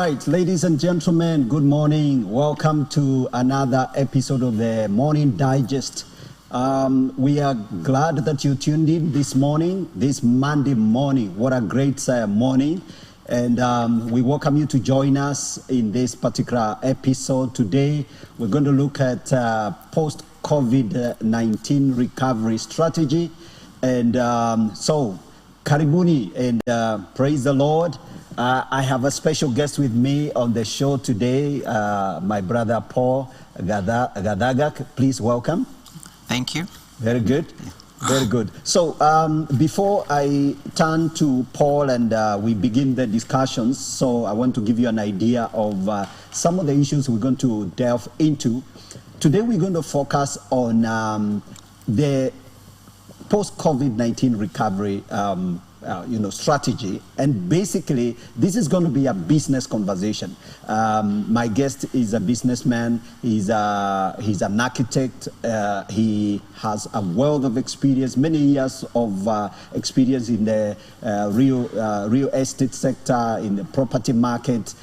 right, ladies and gentlemen, good morning. Welcome to another episode of the Morning Digest. We are glad that you tuned in this morning, this Monday morning. What a great morning. And we welcome you to join us in this particular episode. Today, we're going to look at post-COVID-19 recovery strategy. And so, karibuni and praise the Lord. I have a special guest with me on the show today, my brother Paul Gathaga. Please welcome. Thank you. Very good. Very good. So before I turn to Paul and we begin the discussions, so I want to give you an idea of some of the issues we're going to delve into. Today we're going to focus on the post-COVID-19 recovery strategy, and basically this is going to be a business conversation. My guest is a businessman. He's an architect. He has a wealth of experience, many years of experience in the real estate sector, in the property market,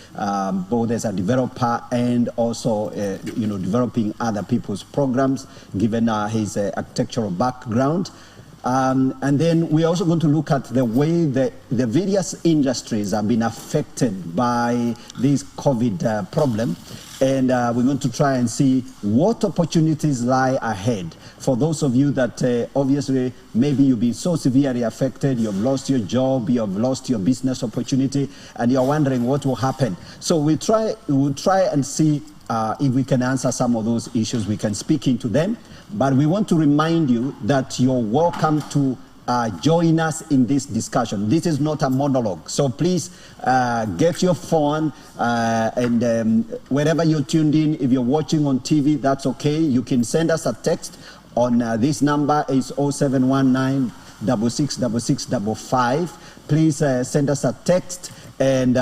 both as a developer and also developing other people's programs, given his architectural background. And then we're also going to look at the way that the various industries have been affected by this COVID problem. And we're going to try and see what opportunities lie ahead for those of you that obviously maybe you've been so severely affected, you've lost your job, you've lost your business opportunity, and you're wondering what will happen. So we'll try and see if we can answer some of those issues. We can speak into them. But we want to remind you that you're welcome to join us in this discussion. This is not a monologue. So please get your phone and wherever you're tuned in, if you're watching on TV, that's okay. You can send us a text on this number is 0719 666655. Please send us a text and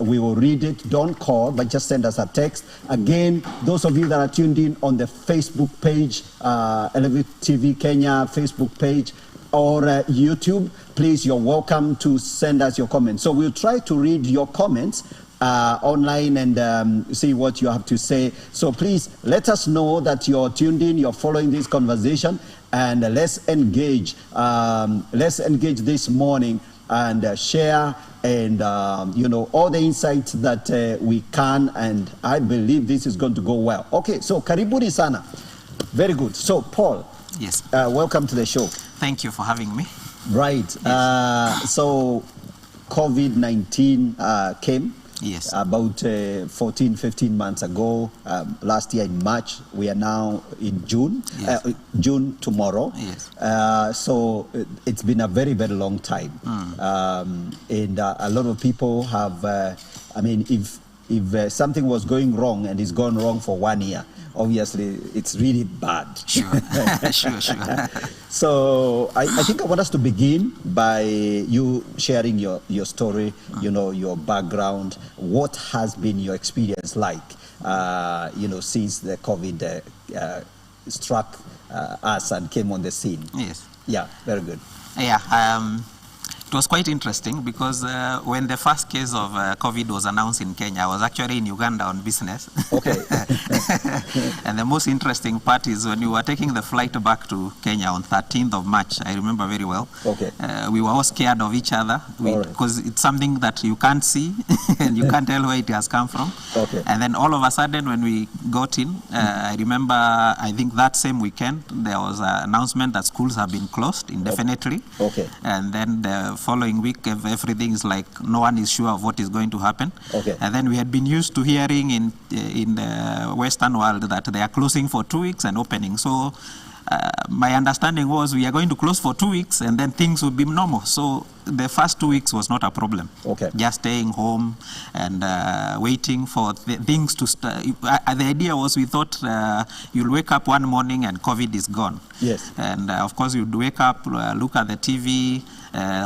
we will read it. Don't call, but just send us a text. Again, those of you that are tuned in on the Facebook page, Elevate TV Kenya Facebook page, or YouTube, please, you're welcome to send us your comments. So we'll try to read your comments online and see what you have to say. So please let us know that you're tuned in, you're following this conversation, and let's engage this morning and share and all the insights that we can, and I believe this is going to go well. Okay, so karibuni sana. Very good. So Paul, yes, welcome to the show. Thank you for having me. Right. Yes. So COVID-19 came. Yes. About 14-15 months ago, last year in March. We are now in June. Yes. June tomorrow. Yes. So it's been a very, very long time. And a lot of people have, if something was going wrong and it's gone wrong for 1 year, obviously it's really bad. Sure. Sure. So I think I want us to begin by you sharing your story, your background. What has been your experience like, since the COVID struck us and came on the scene? Yes. Yeah, very good. Yeah. It was quite interesting because when the first case of COVID was announced in Kenya, I was actually in Uganda on business. Okay. And the most interesting part is when we were taking the flight back to Kenya on 13th of March, I remember very well. Okay. We were all scared of each other because it's something that you can't see and you can't tell where it has come from. Okay. And then all of a sudden when we got in, I remember, I think that same weekend, there was an announcement that schools have been closed indefinitely. Okay. And then the following week, everything is like no one is sure of what is going to happen. Okay. And then we had been used to hearing in the Western world that they are closing for 2 weeks and opening. So my understanding was we are going to close for 2 weeks and then things will be normal. So the first 2 weeks was not a problem. Okay. Just staying home and waiting for things to start. The idea was we thought you'll wake up one morning and COVID is gone. Yes. And of course you'd wake up, look at the TV,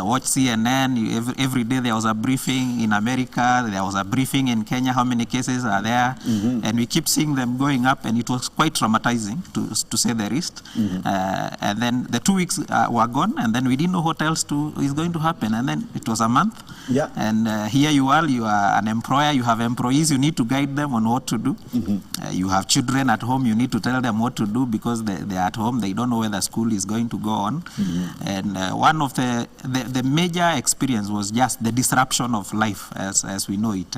watch CNN. Every day there was a briefing in America, there was a briefing in Kenya, how many cases are there, and we keep seeing them going up, and it was quite traumatizing to say the least. And then the 2 weeks were gone, and then we didn't know what else is going to happen. And then it was a month. Yeah. And here you are an employer, you have employees, you need to guide them on what to do. You have children at home, you need to tell them what to do because they're at home, they don't know whether school is going to go on. And one of the major experience was just the disruption of life as we know it.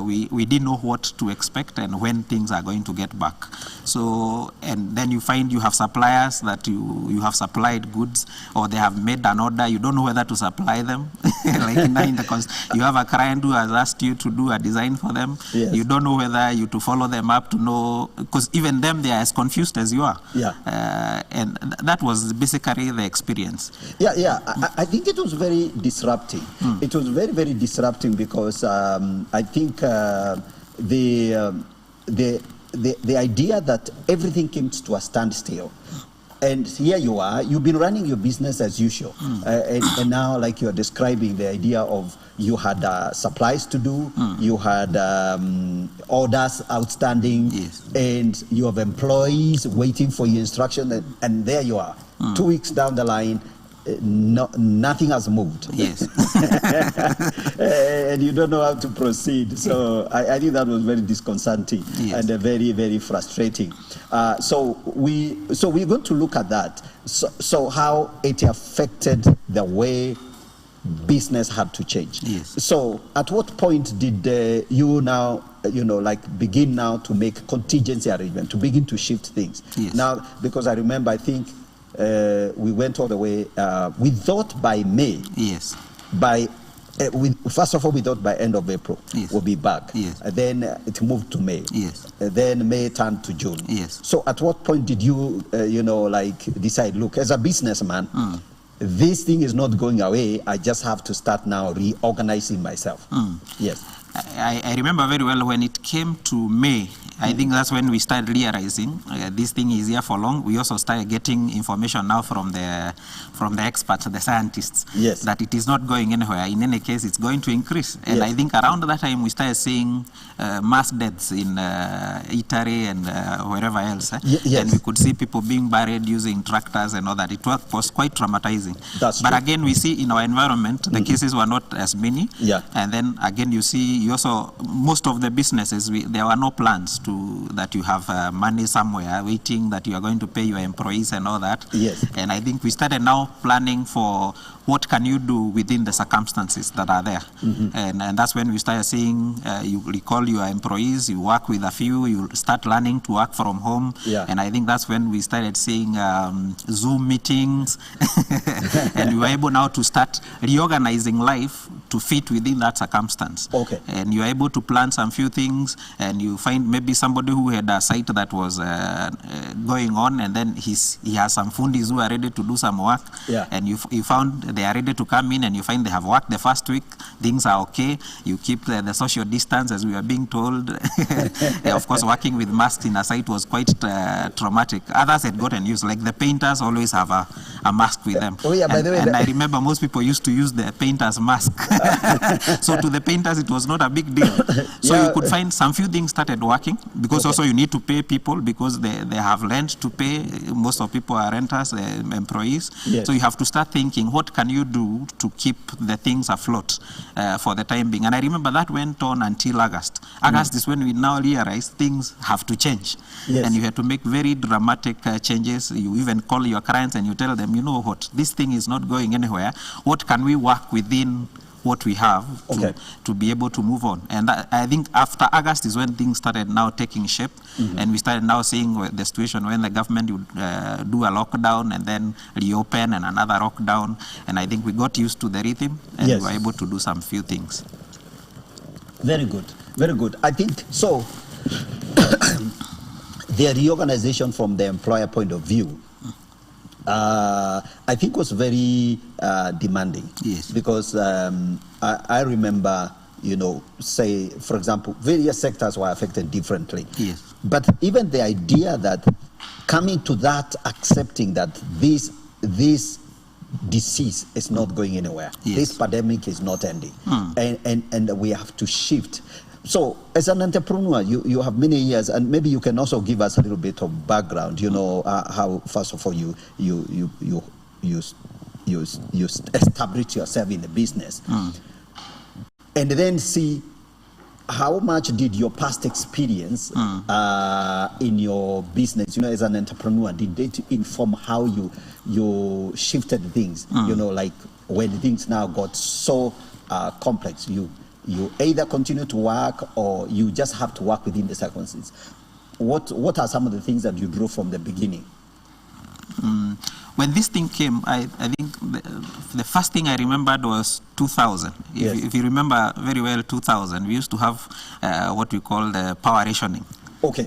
We didn't know what to expect and when things are going to get back. So, and then you find you have suppliers that you have supplied goods, or they have made an order, you don't know whether to supply them. You have a client who has asked you to do a design for them. Yes. You don't know whether you to follow them up to know, because even them, they are as confused as you are. And that was basically the experience. I think it was very disrupting. It was very, very disrupting because I think the idea that everything came to a standstill. And here you are, you've been running your business as usual. And now, like you're describing, the idea of you had supplies to do, you had orders outstanding, and you have employees waiting for your instruction, and there you are. 2 weeks down the line, nothing has moved. And you don't know how to proceed. So I think that was very disconcerting and very, very frustrating. So we're going to look at that. So how it affected the way business had to change. So at what point did you now, begin now to make contingency arrangement, to begin to shift things? Now, because I remember, I think, we went all the way. We thought by May. First of all, we thought by end of April we'll be back. Then it moved to May. Then May turned to June. So at what point did you, decide? Look, as a businessman, this thing is not going away. I just have to start now reorganizing myself. I remember very well when it came to May. I think that's when we started realizing this thing is here for long. We also started getting information now from the experts, the scientists, that it is not going anywhere. In any case, it's going to increase. And I think around that time we started seeing mass deaths in Italy and wherever else. And we could see people being buried using tractors and all that. It was quite traumatizing. But again, we see in our environment, the cases were not as many. And then again, you also, most of the businesses, there were no plans that you have money somewhere waiting that you are going to pay your employees and all that. And I think we started now planning for what can you do within the circumstances that are there. And that's when we started seeing, you recall your employees, you work with a few, you start learning to work from home. And I think that's when we started seeing Zoom meetings. And we were able now to start reorganizing life to fit within that circumstance. And you're able to plan some few things, and you find maybe somebody who had a site that was going on, and then he has some fundis who are ready to do some work. And you found they are ready to come in, and you find they have worked the first week, things are okay. You keep the social distance as we were being told. Of course, working with masks in a site was quite traumatic. Others had gotten used, like the painters always have a mask with them. By the way, and I remember most people used to use the painter's mask. So to the painters, it was not a big deal. So you could find some few things started working, because also you need to pay people because they have rent to pay. Most of people are renters, employees. So you have to start thinking, what can you do to keep the things afloat for the time being? And I remember that went on until August. August is when we now realize things have to change. And you have to make very dramatic changes. You even call your clients and you tell them, you know what, this thing is not going anywhere. What can we work within what we have to be able to move on? And I think after August is when things started now taking shape, and we started now seeing the situation when the government would do a lockdown and then reopen and another lockdown, and I think we got used to the rhythm and we were able to do some few things. Very good, very good. I think so. The reorganization from the employer point of view, I think was very demanding. Because I remember, say, for example, various sectors were affected differently. But even the idea that coming to that, accepting that this disease is not going anywhere, this pandemic is not ending, and we have to shift. So, as an entrepreneur, you have many years, and maybe you can also give us a little bit of background. You know how, first of all, you establish yourself in the business, and then see how much did your past experience in your business, you know, as an entrepreneur, did it inform how you shifted things? You know, like when things now got so complex, you either continue to work or you just have to work within the circumstances. What are some of the things that you drew from the beginning? When this thing came, I think the first thing I remembered was 2000. If you remember very well 2000, we used to have what we call the power rationing. Okay.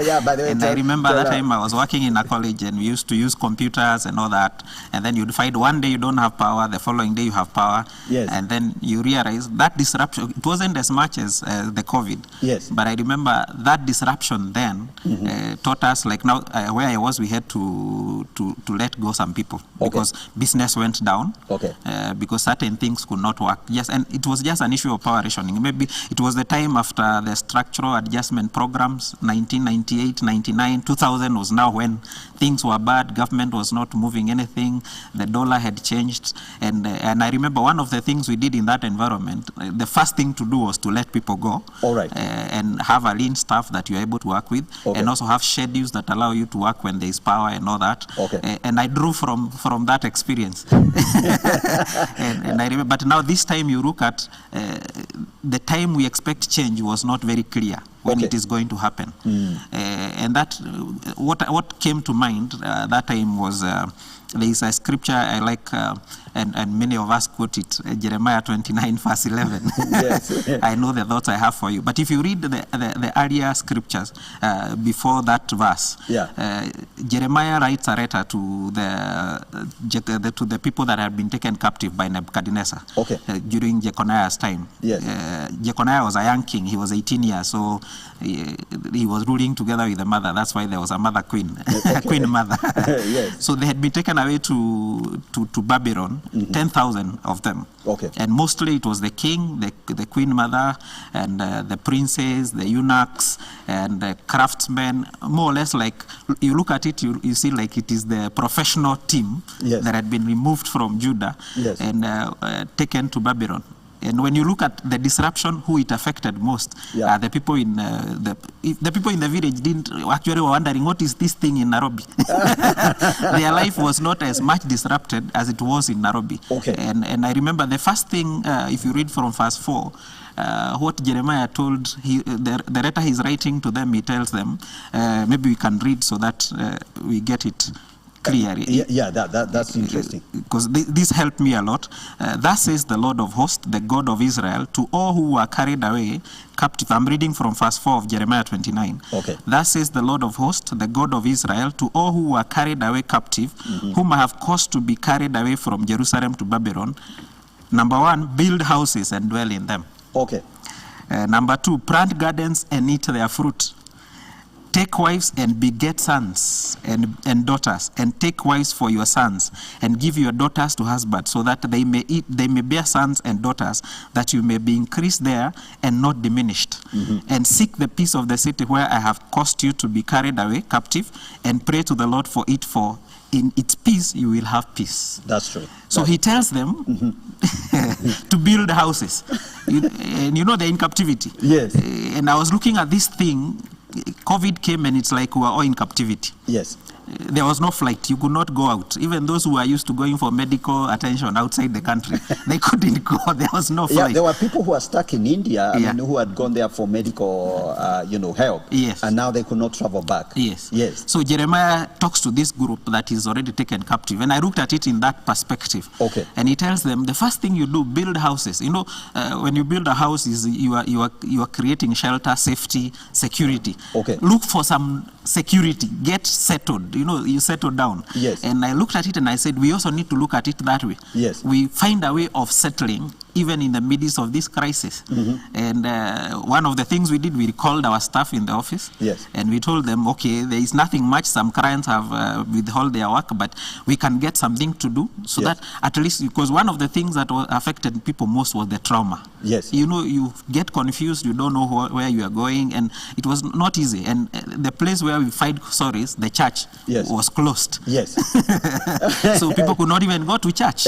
Yeah, by the way. And I remember that time I was working in a college and we used to use computers and all that. And then you'd find one day you don't have power, the following day you have power. Yes. And then you realize that disruption, it wasn't as much as the COVID. Yes. But I remember that disruption then taught us, like now where I was, we had to let go some people because business went down. Okay. Because certain things could not work. Yes, and it was just an issue of power rationing. Maybe it was the time after the structural adjustment programs, 1998, 99, 2000 was now when things were bad, government was not moving anything, the dollar had changed, and I remember one of the things we did in that environment, the first thing to do was to let people go. All right. And have a lean staff that you're able to work with, and also have schedules that allow you to work when there is power and all that. And I drew from that experience. and I remember, but now this time you look at the time we expect change was not very clear when it is going to happen. And that, what came to mind that time was, there is a scripture I like, and many of us quote it, Jeremiah 29 verse 11. Yes. I know the thoughts I have for you. But if you read the earlier scriptures before that verse, Jeremiah writes a letter to the people that had been taken captive by Nebuchadnezzar during Jeconiah's time. Yes. Jeconiah was a young king. He was 18 years, so he was ruling together with the mother. That's why there was a mother queen, a queen mother. Yes. So they had been taken away to Babylon, 10,000 of them. And mostly it was the king, the queen mother, and the princes, the eunuchs, and the craftsmen. More or less, like you look at it, you see like it is the professional team that had been removed from Judah and taken to Babylon. And when you look at the disruption, who it affected most, the people in the people in the village didn't actually were wondering, what is this thing in Nairobi? Their life was not as much disrupted as it was in Nairobi. And I remember the first thing, if you read from verse 4, what Jeremiah told, the letter he's writing to them, he tells them, maybe we can read so that we get it clearly. That's interesting. Because this helped me a lot. Thus says the Lord of hosts, the God of Israel, to all who were carried away captive. I'm reading from verse 4 of Jeremiah 29. Thus says the Lord of hosts, the God of Israel, to all who were carried away captive, whom I have caused to be carried away from Jerusalem to Babylon. Number 1, build houses and dwell in them. Number 2, plant gardens and eat their fruit. Take wives and beget sons and daughters, and take wives for your sons, and give your daughters to husbands, so that they may bear sons and daughters, that you may be increased there and not diminished. And seek the peace of the city where I have caused you to be carried away captive, and pray to the Lord for it, for in its peace you will have peace. That's true. So he tells them to build houses. And you know they're in captivity. Yes. And I was looking at this thing. COVID came and it's like we were all in captivity. Yes. There was no flight. You could not go out. Even those who are used to going for medical attention outside the country, they couldn't go. There was no flight. Yeah, there were people who were stuck in India, who had gone there for medical, help. Yes. And now they could not travel back. Yes. Yes. So Jeremiah talks to this group that is already taken captive, and I looked at it in that perspective. And he tells them, the first thing you do, build houses. When you build a house, you are creating shelter, safety, security. Look for some security. Get settled. You settle down. Yes. And I looked at it and I said, we also need to look at it that way. Yes. We find a way of settling even in the midst of this crisis. And one of the things we did, we called our staff in the office, and we told them, okay, there is nothing much. Some clients have withheld their work, but we can get something to do, so that at least, because one of the things that affected people most was the trauma. You know, you get confused, you don't know where you are going, and it was not easy. And the place where we find sorries, the church, was closed. So people could not even go to church.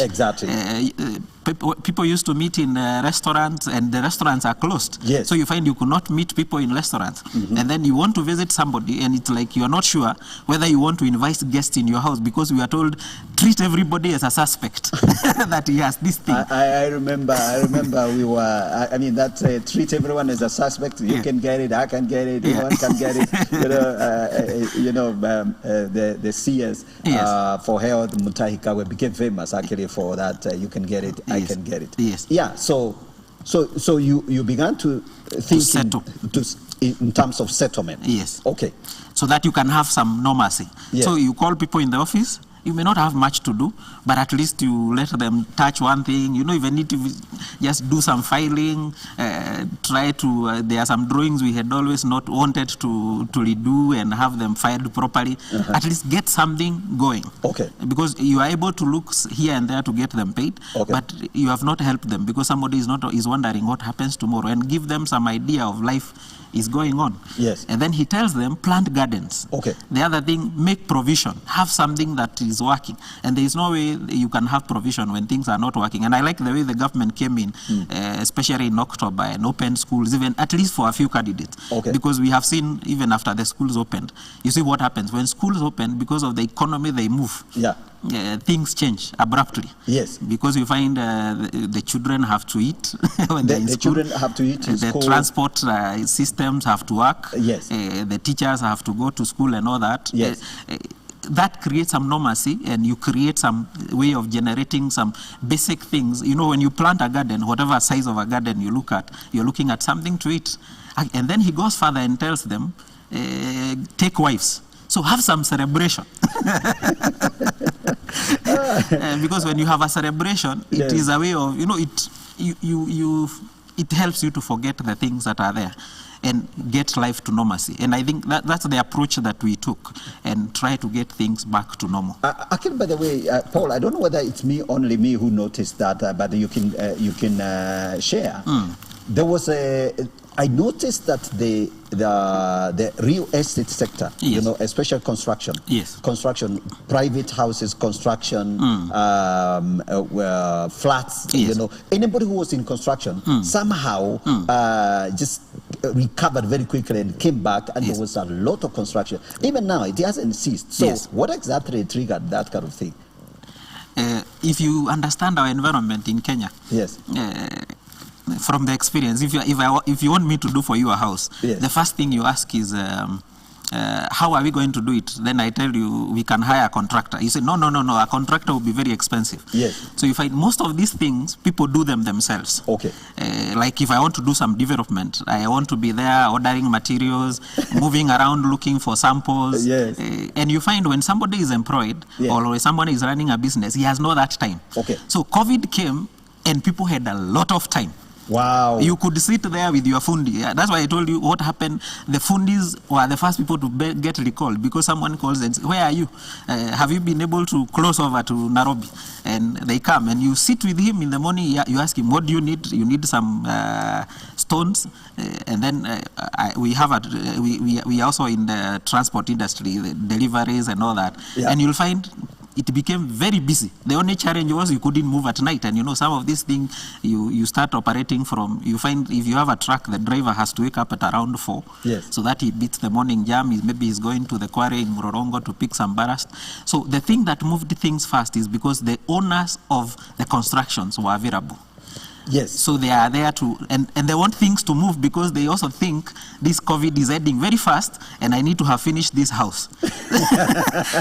People used to meet in restaurants, and the restaurants are closed. So you find you could not meet people in restaurants. And then you want to visit somebody, and it's like you are not sure whether you want to invite guests in your house, because we are told, treat everybody as a suspect that he has this thing. I remember we were, I mean, that treat everyone as a suspect. You can get it, I can get it, everyone can get it. The CS for health, Mutahikawe, became famous actually for that. You can get it, I can get it. So you began to think in terms of settlement. Okay. So that you can have some normalcy. So you call people in the office. You may not have much to do, but at least you let them touch one thing. You know, even need to just do some filing, try to, there are some drawings we had always not wanted to redo and have them filed properly. At least get something going. Because you are able to look here and there to get them paid, but you have not helped them, because somebody is wondering what happens tomorrow, and give them some idea of life is going on. And then he tells them, plant gardens. The other thing, make provision. Have something that is working. And there is no way you can have provision when things are not working. And I like the way the government came in, especially in October, and opened schools, even at least for a few candidates. Because we have seen, even after the schools opened, you see what happens. When schools open, because of the economy, they move. Things change abruptly. Because you find the children have to eat when they're in school. Children have to eat. The transport systems have to work. The teachers have to go to school and all that. That creates some normalcy, and you create some way of generating some basic things. You know, when you plant a garden, whatever size of a garden you look at, you're looking at something to eat. And then he goes further and tells them, take wives. So have some celebration. Because when you have a celebration, it is a way of, you know, it helps you to forget the things that are there and get life to normalcy. And I think that's the approach that we took, and try to get things back to normal. Akin, by the way, Paul, I don't know whether it's only me who noticed that, but you can share. There was I noticed that the real estate sector, you know, especially construction, construction, private houses, construction, flats, you know, anybody who was in construction somehow just recovered very quickly and came back, and there was a lot of construction. Even now, it hasn't ceased. So what exactly triggered that kind of thing? If you understand our environment in Kenya, from the experience, if you want me to do for you a house, the first thing you ask is, how are we going to do it? Then I tell you, we can hire a contractor. You say, no, a contractor will be very expensive. So you find most of these things, people do them themselves. Like if I want to do some development, I want to be there ordering materials, moving around looking for samples. And you find when somebody is employed, or when somebody is running a business, he has no that time. So COVID came, and people had a lot of time. You could sit there with your fundi. That's why I told you what happened. The fundis were the first people to get recalled, because someone calls and says, where are you? Have you been able to close over to Nairobi? And they come, and you sit with him in the morning. You ask him, what do you need? You need some stones. And then we also in the transport industry, the deliveries and all that. And you'll find it became very busy. The only challenge was you couldn't move at night. And you know, some of these things you start operating from, you find if you have a truck, the driver has to wake up at around 4, so that he beats the morning jam. Maybe he's going to the quarry in Murorongo to pick some ballast. So the thing that moved things fast is because the owners of the constructions were available. So they are there to, and they want things to move, because they also think this COVID is ending very fast and I need to have finished this house.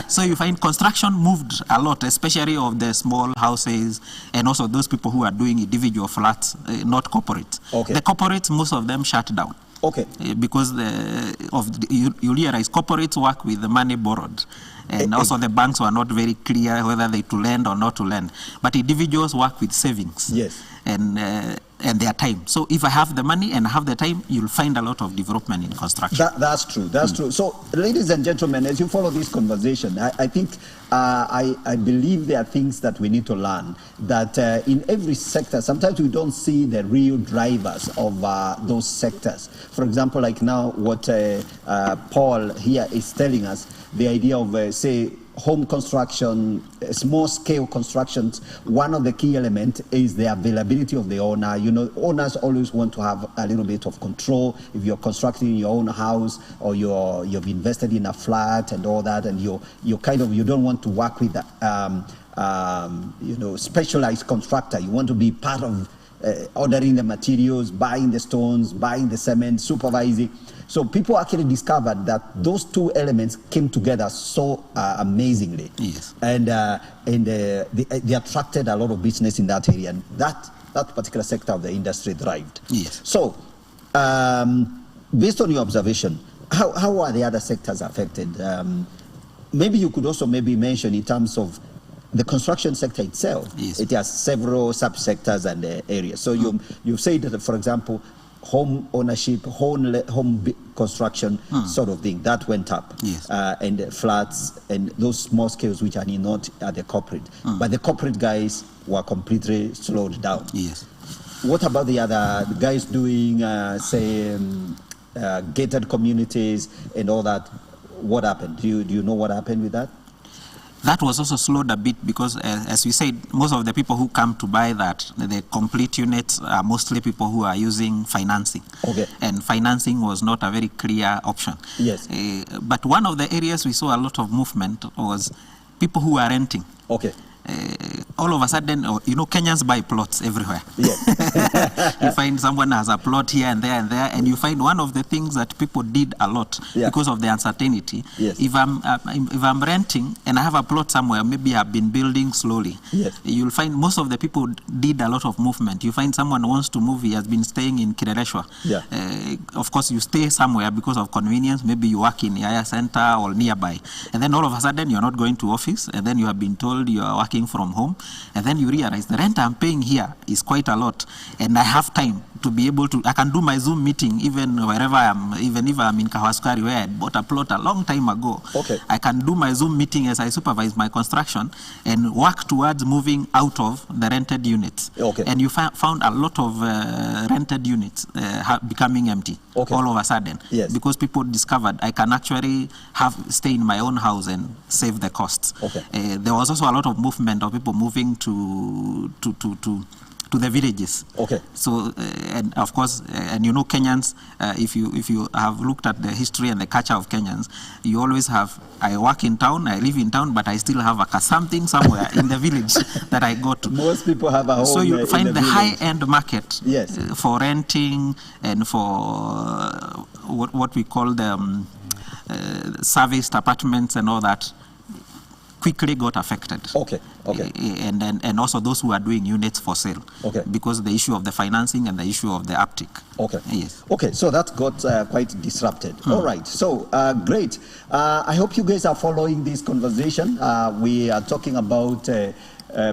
So you find construction moved a lot, especially of the small houses, and also those people who are doing individual flats, not corporate. The corporates, most of them shut down. Because you realize corporates work with the money borrowed. And also the banks were not very clear whether they to lend or not to lend. But individuals work with savings. and their time. So if I have the money and I have the time, you'll find a lot of development in construction. That's true. That's true. So, ladies and gentlemen, as you follow this conversation, I think I believe there are things that we need to learn. That in every sector, sometimes we don't see the real drivers of those sectors. For example, like now, what Paul here is telling us, the idea of say, home construction, small scale constructions, one of the key elements is the availability of the owner. You know, owners always want to have a little bit of control. If you're constructing your own house or you've invested in a flat and all that, and you don't want to work with specialized contractor. You want to be part of ordering the materials, buying the stones, buying the cement, supervising. So people actually discovered that those two elements came together so amazingly. Yes. And they attracted a lot of business in that area, and that particular sector of the industry thrived. Yes. So, based on your observation, how are the other sectors affected? Maybe you could also mention in terms of the construction sector itself. Yes. It has several subsectors and areas. So you've said that, for example, home ownership, home construction sort of thing, that went up. Yes. And flats and those small scales which are not at the corporate. But the corporate guys were completely slowed down. Yes. What about the other guys doing, gated communities and all that? What happened? Do you know what happened with that? That was also slowed a bit because, as we said, most of the people who come to buy that, the complete units, are mostly people who are using financing. Okay. And financing was not a very clear option. Yes. But one of the areas we saw a lot of movement was people who are renting. Okay. All of a sudden, Kenyans buy plots everywhere. Yes. You find someone has a plot here and there, and you find one of the things that people did a lot because of the uncertainty. Yes. If I'm renting and I have a plot somewhere, maybe I've been building slowly. Yes. You'll find most of the people did a lot of movement. You find someone wants to move, he has been staying in Kirereshwa. Yeah. Of course, you stay somewhere because of convenience. Maybe you work in Yaya Center or nearby, and then all of a sudden you're not going to office, and then you have been told you are working from home, and then you realize the rent I'm paying here is quite a lot, and I have time to be able to, I can do my Zoom meeting even wherever I am, even if I'm in Kawaskari where I bought a plot a long time ago. Okay. I can do my Zoom meeting as I supervise my construction and work towards moving out of the rented units. Okay. And you found a lot of rented units becoming empty all of a sudden. Yes. Because people discovered I can actually stay in my own house and save the costs. Okay. There was also a lot of movement of people moving to the villages. Okay. So, and of course, Kenyans, if you have looked at the history and the culture of Kenyans, you always have, I work in town, I live in town, but I still have something somewhere in the village that I go to. Most people have a home. So you find the high-end market yes. For renting and for what we call the serviced apartments and all that, quickly got affected. Okay. Okay. And also those who are doing units for sale. Okay. Because the issue of the financing and the issue of the uptick. Okay. Yes. Okay. So that got quite disrupted. All right. So great. I hope you guys are following this conversation. We are talking about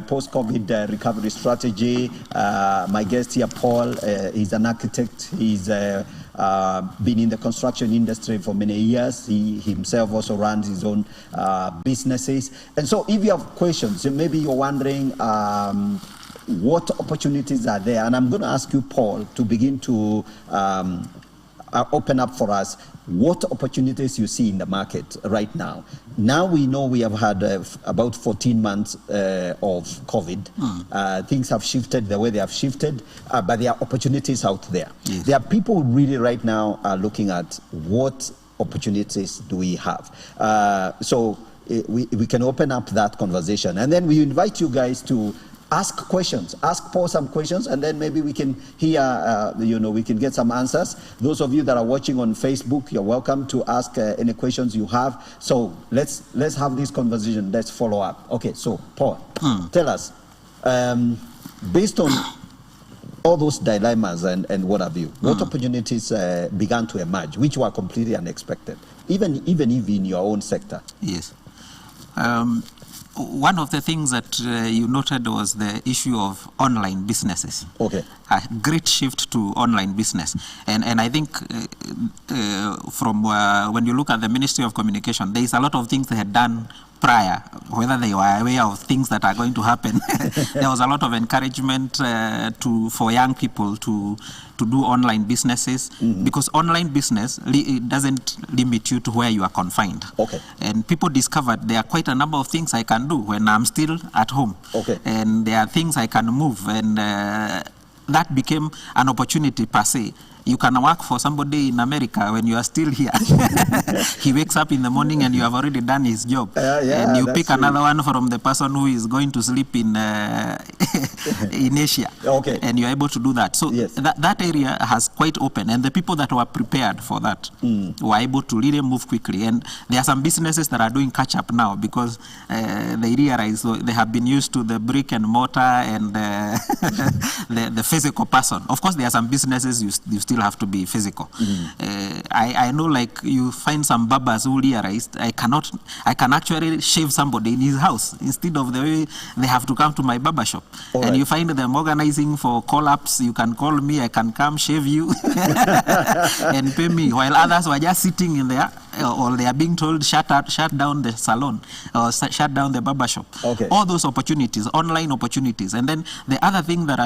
post-COVID recovery strategy. My guest here, Paul, is an architect. He's been in the construction industry for many years. He himself also runs his own businesses. And so if you have questions, maybe you're wondering what opportunities are there. And I'm going to ask you, Paul, to begin to open up for us what opportunities you see in the market right now. Now we know we have had about 14 months of COVID. Things have shifted the way they have shifted, but there are opportunities out there. Yes. There are people who really right now are looking at what opportunities do we have. So we can open up that conversation. And then we invite you guys to ask questions, ask Paul some questions, and then maybe we can hear, we can get some answers. Those of you that are watching on Facebook, you're welcome to ask any questions you have. So let's have this conversation. Let's follow up. Okay, so Paul, tell us, based on all those dilemmas and what have you, what opportunities began to emerge, which were completely unexpected, even in your own sector? Yes. One of the things that you noted was the issue of online businesses. Okay. A great shift to online business. And I think from when you look at the Ministry of Communication, there is a lot of things they had done prior, whether they were aware of things that are going to happen. There was a lot of encouragement for young people to do online businesses, because online business it doesn't limit you to where you are confined. Okay. And people discovered there are quite a number of things I can do when I'm still at home. Okay. And there are things I can move, and that became an opportunity per se. You can work for somebody in America when you are still here. He wakes up in the morning and you have already done his job. And you pick another one from the person who is going to sleep in in Asia. Okay. And you're able to do that. So yes. that area has quite open. And the people that were prepared for that were able to really move quickly. And there are some businesses that are doing catch up now, because they realize they have been used to the brick and mortar and the physical person. Of course, there are some businesses you still have to be physical. I know, like, you find some barbers who realized I can actually shave somebody in his house instead of the way they have to come to my barber shop. All and right. You find them organizing for call-ups. You can call me, I can come shave you and pay me, while others were just sitting in there, or they are being told shut down the salon or shut down the barber shop. Okay. All those opportunities, online opportunities. And then the other thing that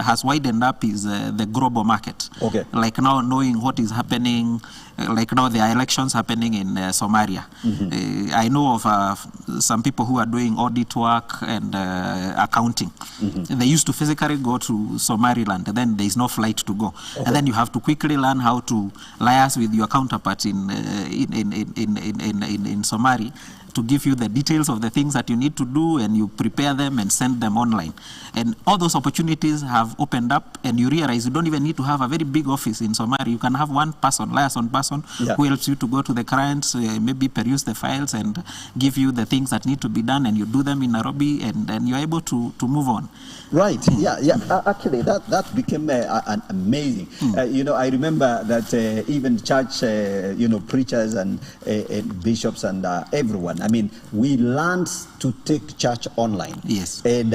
has widened up is the global market. Okay. Like now, knowing what is happening, like now there are elections happening in Somalia. I know of some people who are doing audit work and accounting. They used to physically go to Somaliland, and then there is no flight to go. Okay. And then you have to quickly learn how to liaise with your counterpart in Somali to give you the details of the things that you need to do, and you prepare them and send them online. And all those opportunities have opened up, and you realize you don't even need to have a very big office in Somalia. You can have one person, liaison person, who helps you to go to the clients, maybe peruse the files and give you the things that need to be done, and you do them in Nairobi, and then you're able to move on. Right. Actually, that became an amazing. I remember that even church, preachers and bishops and everyone. I mean, we learned to take church online. Yes. And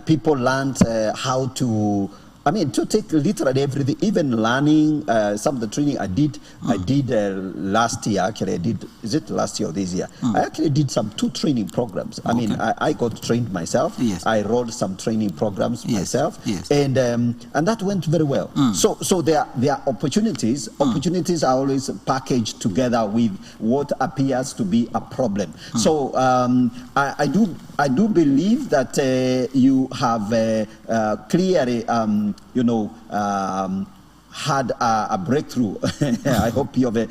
people learned how to. To take literally everything, even learning some of the training I did last year. Actually, is it last year or this year? I actually did some 2 training programs. I got trained myself. Yes. I wrote some training programs myself. Yes. And that went very well. So there are opportunities. Opportunities are always packaged together with what appears to be a problem. So I do believe that you have clearly had a breakthrough. I hope you have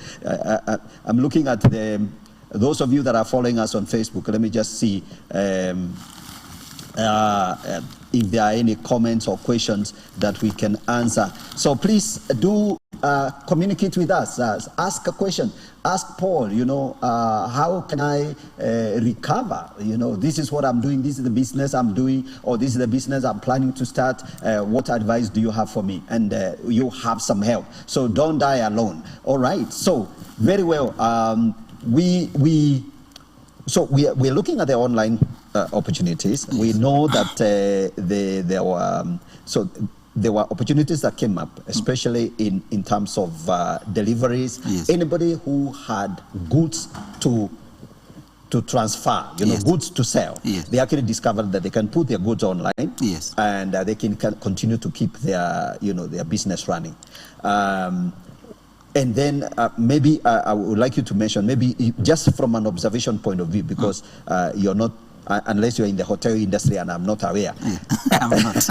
I'm looking at those of you that are following us on Facebook. Let me just see if there are any comments or questions that we can answer. So please do communicate with us. Ask a question. Ask Paul, how can I recover? This is what I'm doing. This is the business I'm doing, or this is the business I'm planning to start. What advice do you have for me? And you have some help. So don't die alone. All right. So very well. We're looking at the online opportunities. We know that there were opportunities that came up, especially in terms of deliveries. Yes. Anybody who had goods to transfer, goods to sell. Yes. They actually discovered that they can put their goods online. Yes. And they can continue to keep their business running. And then maybe I would like you to mention, maybe just from an observation point of view, because you're not, unless you're in the hotel industry, and I'm not aware. I'm not.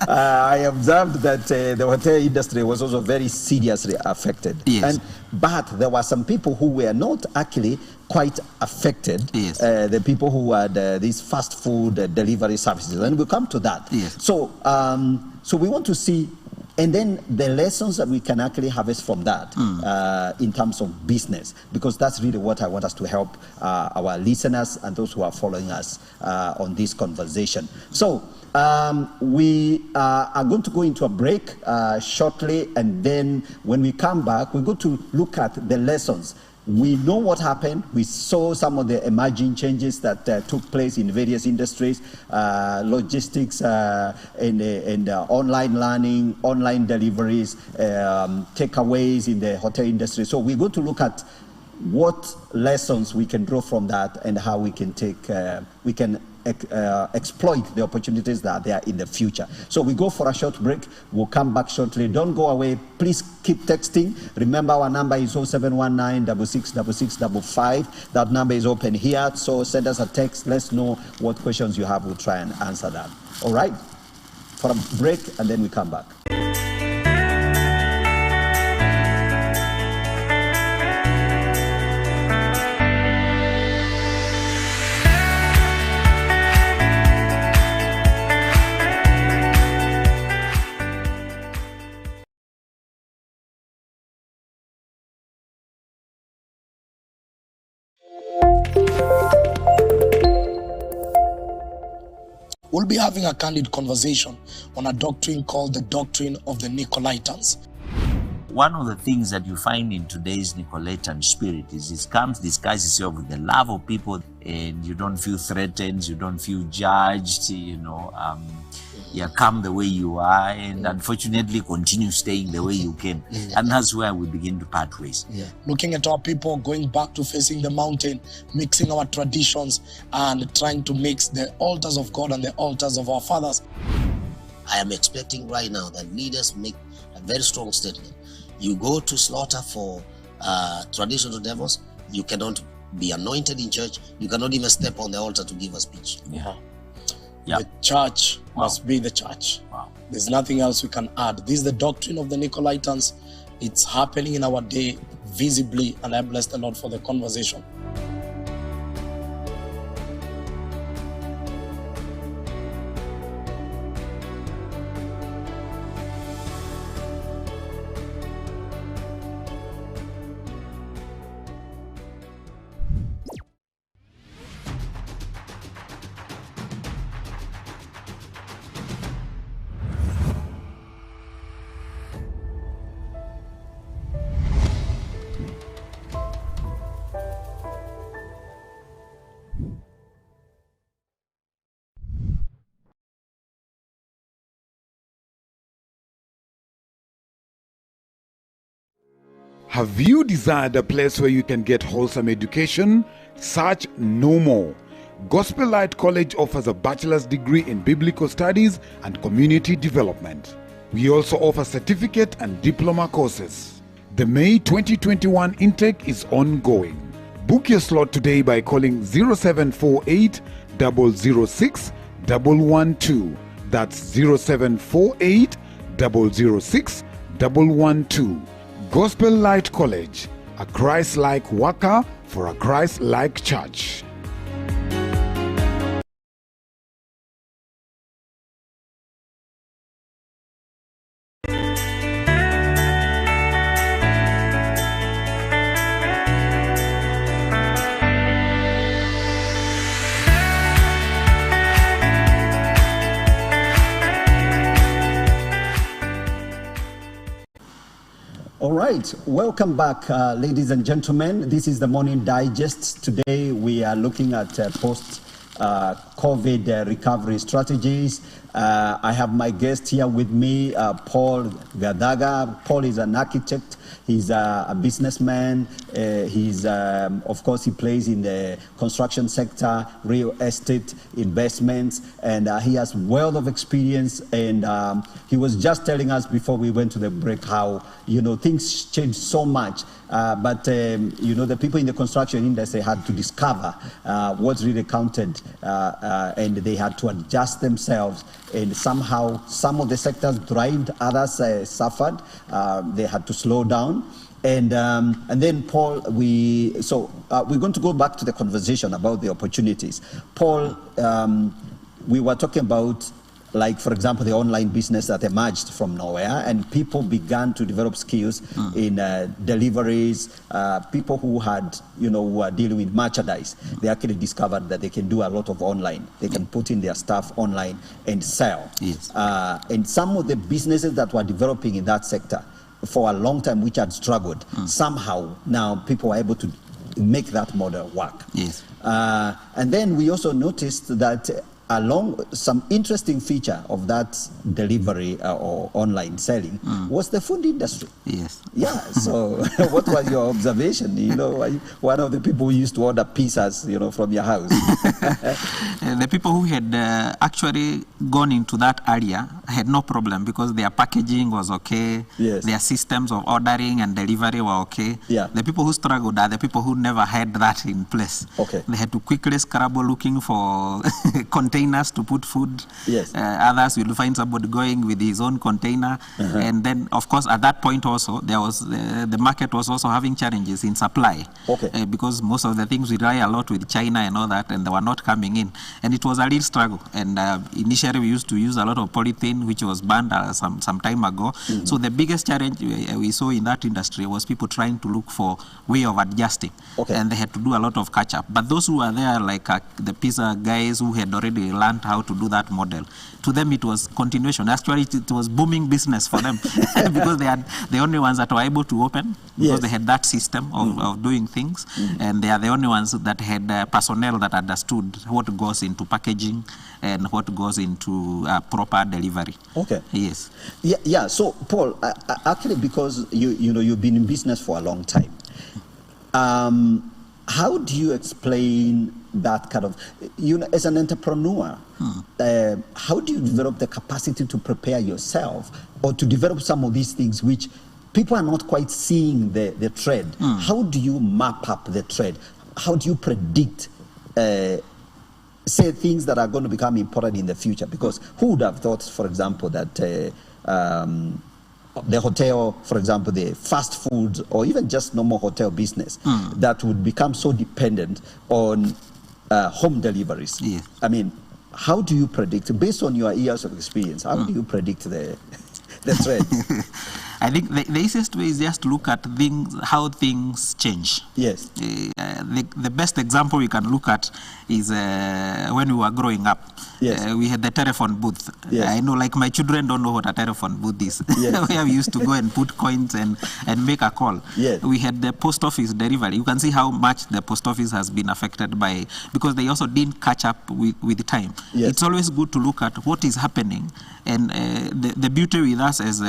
I observed that the hotel industry was also very seriously affected. Yes. But there were some people who were not actually quite affected. Yes. The people who had these fast food delivery services, and we'll come to that. Yes. So we want to see, and then the lessons that we can actually harvest from that in terms of business, because that's really what I want us to help our listeners and those who are following us on this conversation. So we are going to go into a break shortly, and then when we come back, we're going to look at the lessons We know what happened. We saw some of the emerging changes that took place in various industries, logistics, and online learning, online deliveries, takeaways in the hotel industry. So we're going to look at what lessons we can draw from that and how we can exploit the opportunities that are there in the future. So we go for a short break. We'll come back shortly. Don't go away. Please keep texting. Remember, our number is 0719 666655. That number is open here. So send us a text. Let's know what questions you have. We'll try and answer that. All right? For a break, and then we come back. We'll be having a candid conversation on a doctrine called the doctrine of the Nicolaitans. One of the things that you find in today's Nicolaitan spirit is it comes disguise itself with the love of people, and you don't feel threatened, you don't feel judged, you come the way you are, and unfortunately continue staying the way you came. And that's where we begin to part ways. Looking at our people going back to facing the mountain, mixing our traditions and trying to mix the altars of God and the altars of our fathers. I am expecting right now that leaders make a very strong statement. You go to slaughter for traditional devils, you cannot be anointed in church, you cannot even step on the altar to give a speech. The church must be the church. There's nothing else we can add. This is the doctrine of the Nicolaitans. It's happening in our day visibly, and I bless the Lord for the conversation. Have you desired a place where you can get wholesome education? Search no more. Gospel Light College offers a bachelor's degree in biblical studies and community development. We also offer certificate and diploma courses. The May 2021 intake is ongoing. Book your slot today by calling 0748 006 112. That's 0748 006 112. Gospel Light College, a Christ-like worker for a Christ-like church. All right, welcome back, ladies and gentlemen. This is the Morning Digest. Today we are looking at post-COVID recovery strategies. I have my guest here with me, Paul Gathaga. Paul is an architect. He's a businessman. Of course, he plays in the construction sector, real estate investments, and he has wealth of experience. And he was just telling us before we went to the break how, things changed so much. But the people in the construction industry had to discover what really counted, and they had to adjust themselves. And somehow, some of the sectors thrived, others suffered. They had to slow down. And then, Paul, we're going to go back to the conversation about the opportunities. Paul, we were talking about, like, for example, the online business that emerged from nowhere, and people began to develop skills in deliveries. People who had, who were dealing with merchandise, they actually discovered that they can do a lot of online. They can put in their stuff online and sell. Yes. And some of the businesses that were developing in that sector for a long time, which had struggled, somehow now people were able to make that model work. Yes. And then we also noticed that along some interesting feature of that delivery or online selling was the food industry. Yes. Yeah. So what was your observation? You know, one of the people who used to order pizzas, you know, from your house. The people who had actually gone into that area had no problem because their packaging was okay. Yes. Their systems of ordering and delivery were okay. Yeah. The people who struggled are the people who never had that in place. Okay. They had to quickly scramble looking for containers to put food. Yes. Others will find somebody going with his own container. And then, of course, at that point also, there was the market was also having challenges in supply. Okay. Because most of the things we rely a lot with China and all that, and they were not coming in. And it was a real struggle. And initially, we used to use a lot of polythene, which was banned some time ago. So the biggest challenge we saw in that industry was people trying to look for way of adjusting. Okay. And they had to do a lot of catch-up. But those who were there, like the pizza guys who had already learned how to do that model, to them it was continuation. Actually, it was booming business for them because they had the only ones that were able to open because Yes. they had that system of doing things. And they are the only ones that had personnel that understood what goes into packaging and what goes into proper delivery. Okay. Yes. Yeah, yeah. So, Paul, actually, because you know you've been in business for a long time, how do you explain that kind of, you know, as an entrepreneur, how do you develop the capacity to prepare yourself or to develop some of these things which people are not quite seeing the trend? How do you map up the trend? How do you predict say things that are going to become important in the future? Because who would have thought, for example, that the hotel, for example, the fast food or even just normal hotel business that would become so dependent on home deliveries? Yes. I mean, how do you predict, based on your years of experience, how do you predict the trend? I think the easiest way is just to look at how things change. Yes. The best example we can look at is when we were growing up. Yes. We had the telephone booth. Yes. I know, like, my children don't know what a telephone booth is. Yes. Where we used to go and put coins and make a call. Yes. We had the post office delivery. You can see how much the post office has been affected by, because they also didn't catch up with the time. Yes. It's always good to look at what is happening. And the beauty with us as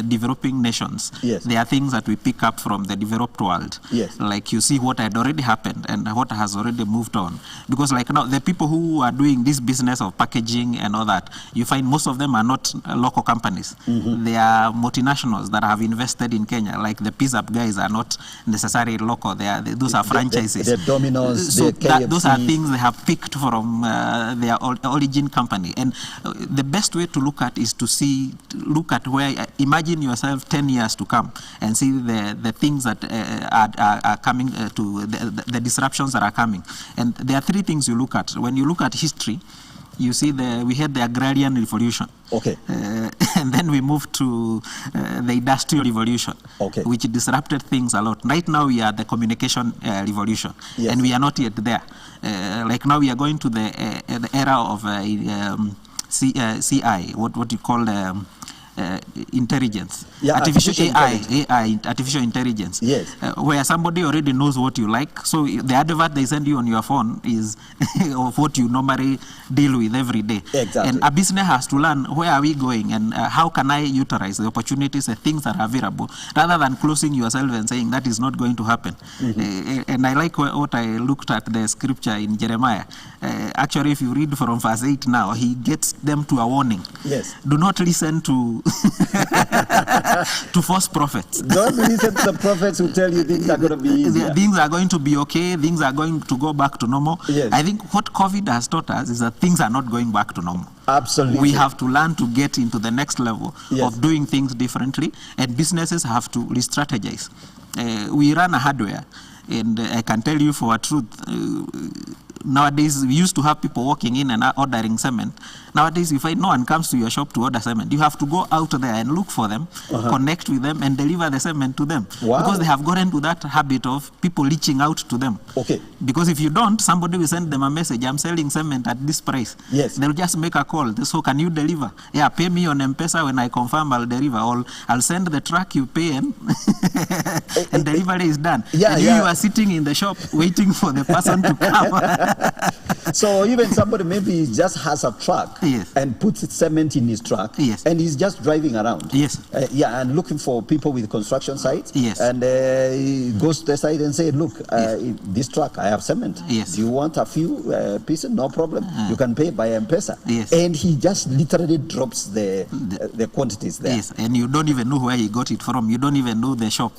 developing nations, Yes. there are things that we pick up from the developed world. Yes. Like, you see what had already happened and what has already moved on. Because, like, now, the people who are doing this business of packaging and all that, you find most of them are not local companies. They are multinationals that have invested in Kenya. Like, the pizza guys are not necessarily local. Those are franchises. The Domino's, So the KFC. those are things they have picked from their origin company. And the best way to look at is to look at where, imagine yourself 10 years to come and see the things that are coming to the disruptions that are coming. And there are three things you look at. When you look at history, you see we had the agrarian revolution. Okay. And then we moved to the industrial revolution, Okay. which disrupted things a lot. Right now we are at the communication revolution, Yes. and we are not yet there. Like, now we are going to the era of CI, what you call intelligence, Yeah, artificial artificial intelligence. Yes. Where somebody already knows what you like. So the advert they send you on your phone is of what you normally deal with every day. Exactly. And a business has to learn, where are we going and how can I utilize the opportunities, the things that are available, rather than closing yourself and saying that is not going to happen. And I like what I looked at the scripture in Jeremiah. Actually, if you read from verse 8 now, he gets them to a warning. Yes. Do not listen to to false prophets. Don't listen to the prophets who tell you things are going to be easier. Things are going to be okay. Things are going to go back to normal. Yes. I think what COVID has taught us is that things are not going back to normal. Absolutely. We have to learn to get into the next level Yes. of doing things differently, and businesses have to re-strategize. We run a hardware, and I can tell you for a truth, nowadays, we used to have people walking in and ordering cement. Nowadays, you find no one comes to your shop to order cement. You have to go out there and look for them, connect with them, and deliver the cement to them. Wow. Because they have gotten to that habit of people reaching out to them. Okay. Because if you don't, somebody will send them a message, I'm selling cement at this price. Yes. They'll just make a call. So can you deliver? Yeah, pay me on M-Pesa. When I confirm, I'll deliver. Or I'll send the truck, you pay, and delivery is done. Yeah, and you are sitting in the shop waiting for the person to come. So even somebody maybe just has a truck Yes. and puts cement in his truck, Yes. and he's just driving around. Yes. And looking for people with construction sites. Yes. And he goes to the site and say, look, this truck, I have cement. Yes. Do you want a few pieces? No problem. You can pay by M-Pesa. Yes. And he just literally drops the quantities there. Yes, and you don't even know where he got it from. You don't even know the shop.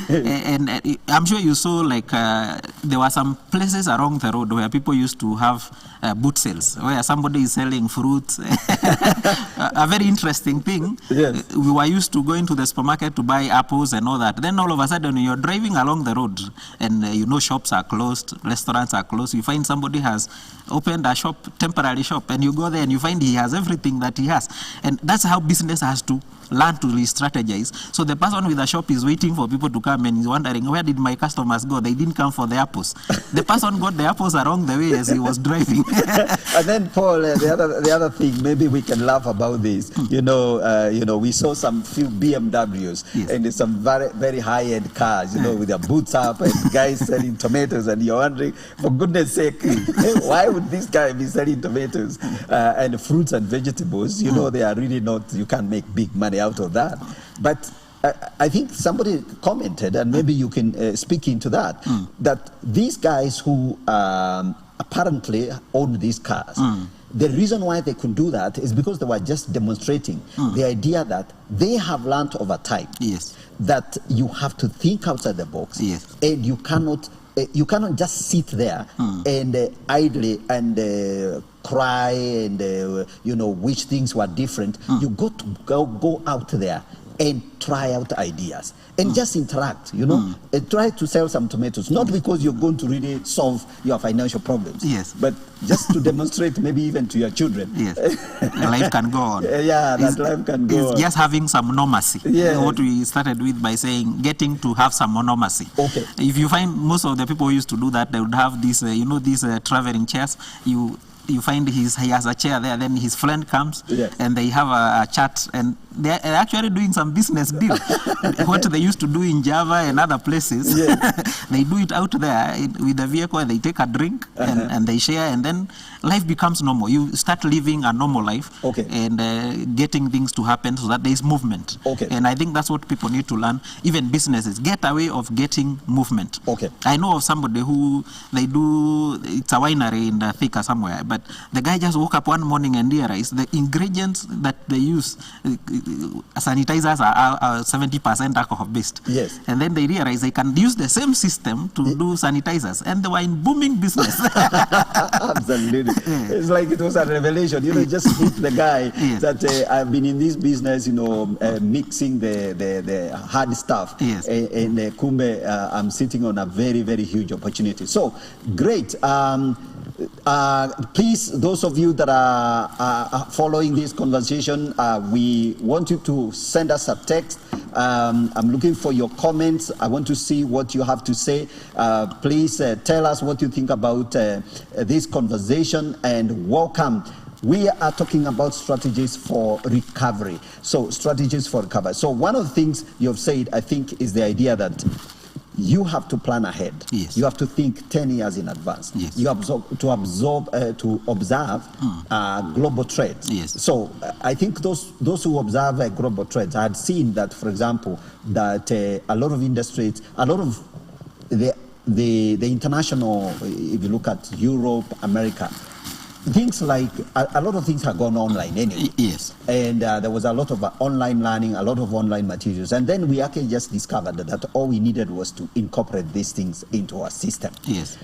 And I'm sure you saw, like, there were some places along the road where people used to have boot sales, where somebody is selling fruits. A very interesting thing. Yes. We were used to going to the supermarket to buy apples and all that. Then all of a sudden, you're driving along the road and you know shops are closed, restaurants are closed. You find somebody has opened a shop, temporary shop, and you go there and you find he has everything that he has. And that's how business has to learn to re-strategize. So the person with the shop is waiting for people to come and he's wondering, where did my customers go? They didn't come for the apples. The person got the apples along the way as he was driving. And then, Paul, the other thing, maybe we can laugh about this. You know, we saw some few BMWs Yes. and some very, very high-end cars, you know, with their boots up and guys selling tomatoes, and you're wondering, for goodness sake, why would this guy be selling tomatoes and fruits and vegetables? You know, they are really not, you can't make big money out of that. But I think somebody commented, and maybe you can speak into that, that these guys who apparently own these cars, the reason why they could do that is because they were just demonstrating the idea that they have learned over time Yes. that you have to think outside the box, Yes. and you cannot just sit there and idly and cry and wish things were different. You got to go out there and try out ideas and just interact, and try to sell some tomatoes, not because you're going to really solve your financial problems, Yes. but just to demonstrate, maybe even to your children. Yes. Life can go on. Life can go on. Just having some normalcy. Yeah. What we started with by saying, getting to have some normalcy. Okay. If you find most of the people who used to do that, they would have these, these traveling chairs. You find he has a chair there, then his friend comes, Yes. and they have a chat, and they're actually doing some business deal. What they used to do in Java and other places, they do it out there with the vehicle. They take a drink and they share, and then life becomes normal. You start living a normal life, and getting things to happen so that there is movement. And I think that's what people need to learn. Even businesses, get a way of getting movement. I know of somebody who it's a winery in the Thika somewhere, but the guy just woke up one morning and realized the ingredients that they use, sanitizers are 70% alcohol based. Yes. And then they realized they can use the same system to do sanitizers, and they were in booming business. Absolutely. It's like it was a revelation. Just hit the guy that I've been in this business, mixing the hard stuff. Yes. And kumbe, I'm sitting on a very, very huge opportunity. So, great. Please, those of you that are following this conversation, we want you to send us a text. I'm looking for your comments. I want to see what you have to say. Please tell us what you think about this conversation, and welcome. We are talking about strategies for recovery. So strategies for recovery. So one of the things you've said, I think, is the idea that you have to plan ahead. Yes. You have to think 10 years in advance. Yes. You have to observe global trends. Yes. So I think those who observe global trends, I had seen that, for example, that a lot of industries, a lot of the international, if you look at Europe, America, things like a lot of things have gone online anyway. Yes. And there was a lot of online learning, a lot of online materials. And then we actually just discovered that all we needed was to incorporate these things into our system. Yes.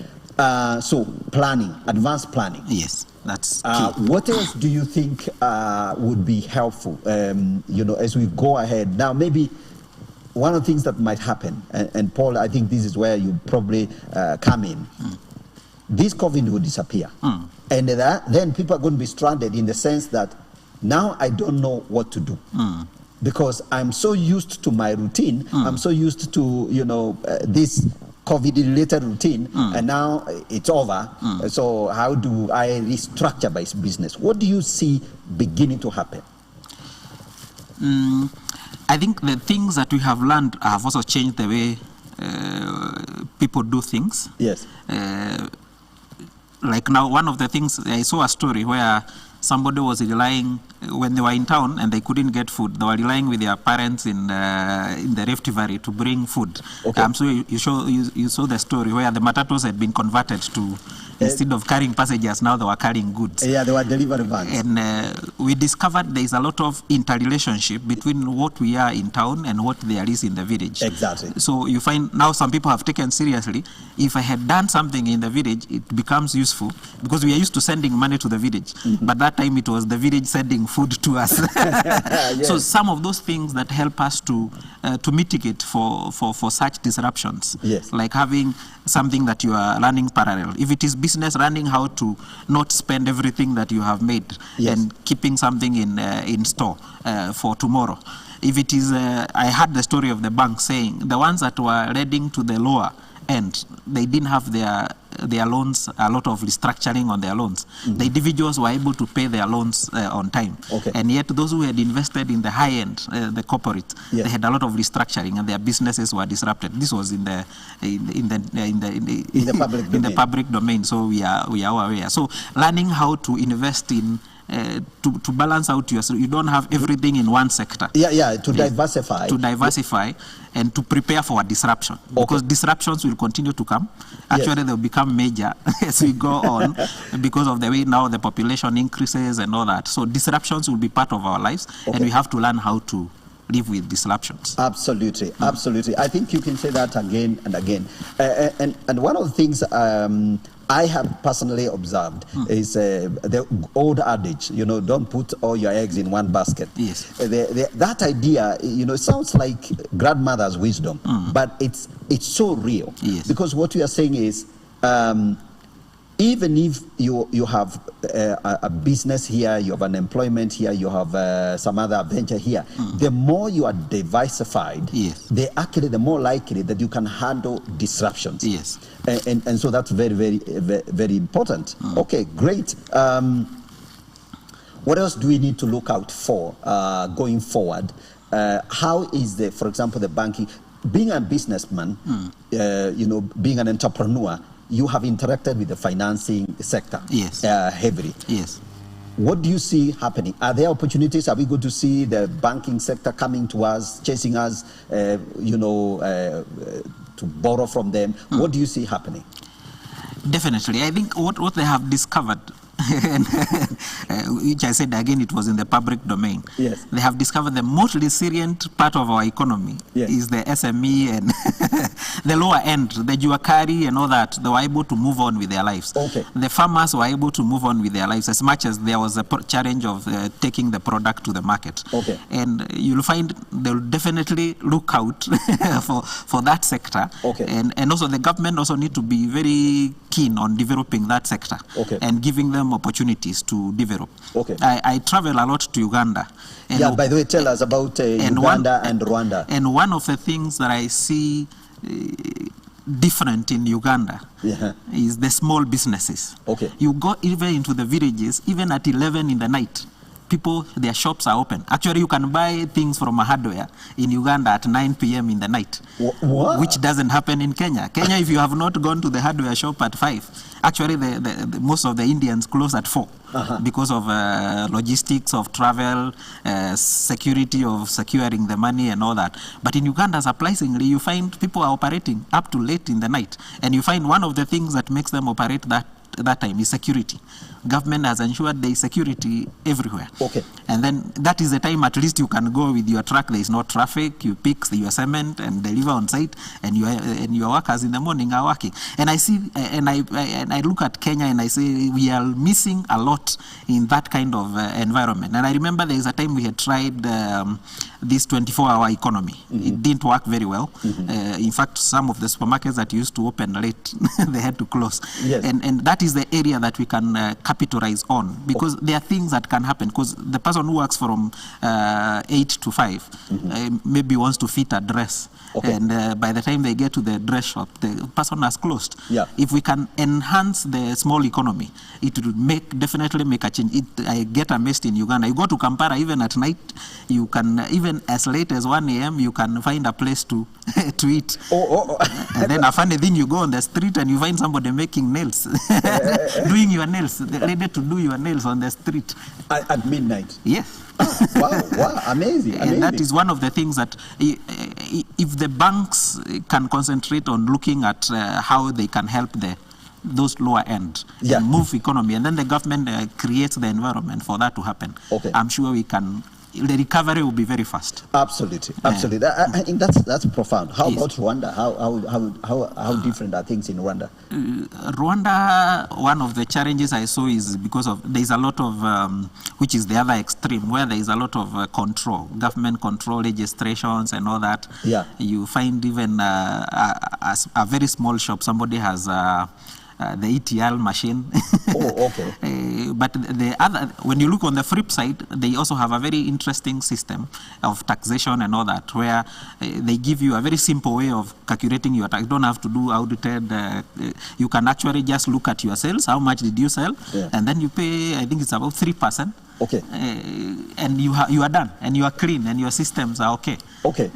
So planning, advanced planning. Yes, that's key. What else do you think would be helpful, as we go ahead? Now, maybe one of the things that might happen, and Paul, I think this is where you probably come in. this COVID will disappear. And then people are going to be stranded in the sense that now I don't know what to do. Because I'm so used to my routine, I'm so used to, this COVID-related routine, and now it's over. So how do I restructure my business? What do you see beginning to happen? I think the things that we have learned have also changed the way people do things. Yes. Like now, one of the things, I saw a story where somebody was relying, when they were in town and they couldn't get food, they were relying with their parents in the Rift Valley to bring food. Okay. So you saw the story where the matatus had been converted to, instead of carrying passengers, now they were carrying goods. Yeah, they were delivery vans. And we discovered there is a lot of interrelationship between what we are in town and what there is in the village. Exactly. So you find now some people have taken seriously, if I had done something in the village, it becomes useful, because we are used to sending money to the village. But that time it was the village sending food to us. Yes. So some of those things that help us to mitigate for such disruptions, Yes. like having something that you are running parallel. If it is business, running how to not spend everything that you have made, Yes. and keeping something in store for tomorrow. If it is, I heard the story of the bank saying the ones that were heading to the lower end, they didn't have their loans, a lot of restructuring on their loans. The individuals were able to pay their loans on time. Okay. And yet those who had invested in the high end, the corporate, Yes. they had a lot of restructuring and their businesses were disrupted. This was in the public domain. in the public domain. So we are aware. So learning how to invest in to balance out yourself. You don't have everything in one sector. To diversify. To diversify and to prepare for a disruption. Because disruptions will continue to come. Actually, they'll become major as we go on because of the way now the population increases and all that. So disruptions will be part of our lives, and we have to learn how to live with disruptions. Absolutely, absolutely. I think you can say that again and again. And one of the things I have personally observed is the old adage, don't put all your eggs in one basket. Yes. That idea, it sounds like grandmother's wisdom, but it's so real. Yes. Because what you are saying is, even if you have a business here, you have an employment here, you have some other venture here, the more you are diversified, Yes. the more likely that you can handle disruptions. Yes. And so that's very, very, very, very important. Okay, great. What else do we need to look out for going forward? How is for example, the banking, being a businessman, being an entrepreneur, you have interacted with the financing sector heavily. Yes. What do you see happening? Are there opportunities? Are we going to see the banking sector coming to us, chasing us, to borrow from them? What do you see happening? Definitely. I think what they have discovered, which I said again, it was in the public domain. Yes. They have discovered the most resilient part of our economy is the SME and the lower end, the Juakari and all that. They were able to move on with their lives. Okay. The farmers were able to move on with their lives as much as there was a challenge of taking the product to the market. Okay. And you'll find they'll definitely look out for that sector. Okay. And also the government also need to be very keen on developing that sector and giving them opportunities to develop. Okay. I travel a lot to Uganda. And by the way, tell us about Uganda and Rwanda. And one of the things that I see different in Uganda is the small businesses. Okay. You go even into the villages, even at 11 in the night, people, their shops are open. Actually, you can buy things from a hardware in Uganda at 9 p.m. in the night, which doesn't happen in Kenya. Kenya, if you have not gone to the hardware shop at 5, actually the most of the Indians close at 4 because of logistics of travel, security of securing the money and all that. But in Uganda, surprisingly, you find people are operating up to late in the night. And you find one of the things that makes them operate that time is security. government has ensured there is security everywhere. Okay. And then that is the time at least you can go with your truck, there is no traffic, you pick your cement and deliver on site, and your workers in the morning are working. And I see, and I look at Kenya and I say we are missing a lot in that kind of environment. And I remember there is a time we had tried this 24-hour economy. It didn't work very well. In fact, some of the supermarkets that used to open late, they had to close. Yes. And that is the area that we can capitalize on, because there are things that can happen. Because the person who works from 8 to 5 maybe wants to fit a dress. Okay. And by the time they get to the dress shop, the person has closed. Yeah. If we can enhance the small economy, it would definitely make a change. I get amazed in Uganda. You go to Kampala, even at night, you can, even as late as 1 a.m., you can find a place to eat. And then a funny thing, you go on the street and you find somebody making nails, doing your nails, ready to do your nails on the street. At midnight? Yes. Wow, amazing. And that is one of the things that if the banks can concentrate on looking at how they can help those lower end and move economy, and then the government creates the environment for that to happen. Okay. I'm sure the recovery will be very fast. Absolutely. I think that's profound. How about Rwanda? How different are things in Rwanda? Rwanda, one of the challenges I saw is because of there is a lot of which is the other extreme, where there is a lot of control, government control, legislations and all that. Yeah. You find even a very small shop, somebody has the ETL machine. Oh, okay. But when you look on the flip side, they also have a very interesting system of taxation and all that, where they give you a very simple way of calculating your tax. You don't have to do audited. You can actually just look at your sales, how much did you sell, and then you pay, I think it's about 3%. Okay. And you are done, and you are clean, and your systems are okay. Okay.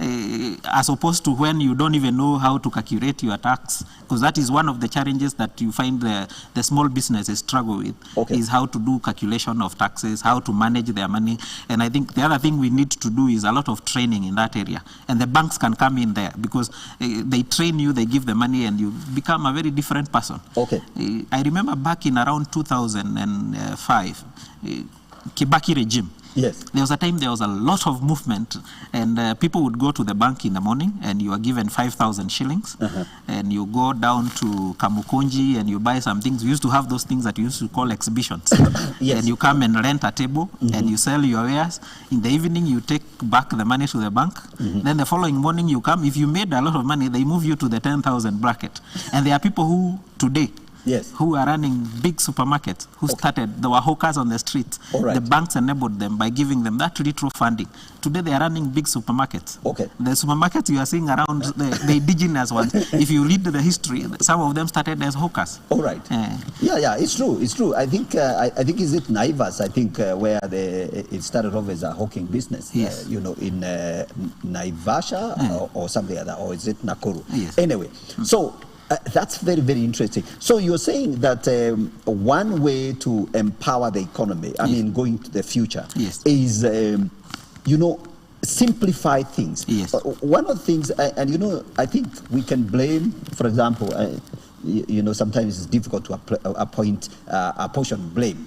As opposed to when you don't even know how to calculate your tax, because that is one of the challenges that you find the small businesses struggle with, is how to do calculation of taxes, how to manage their money. And I think the other thing we need to do is a lot of training in that area. And the banks can come in there, because they train you, they give the money, and you become a very different person. Okay. I remember back in around 2005, Kibaki regime. Yes. There was a time there was a lot of movement, and people would go to the bank in the morning, and you are given 5,000 shillings, and you go down to Kamukunji and you buy some things. We used to have those things that we used to call exhibitions. Yes. And you come and rent a table, and you sell your wares. In the evening, you take back the money to the bank. Then the following morning, you come. If you made a lot of money, they move you to the 10,000 bracket. And there are people who today, who are running big supermarkets, who started, there were hawkers on the streets. The banks enabled them by giving them that little funding. Today they are running big supermarkets. The supermarkets you are seeing around, the indigenous ones, if you read the history, some of them started as hawkers. Yeah, it's true. I think is it Naivas, I think, where it started off as a hawking business, in Naivasha or something like that, or is it Nakuru? Anyway, so that's very, very interesting. So you're saying that one way to empower the economy, I mean, going to the future, is, simplify things. One of the things, and I think we can blame, for example, sometimes it's difficult to apportion blame.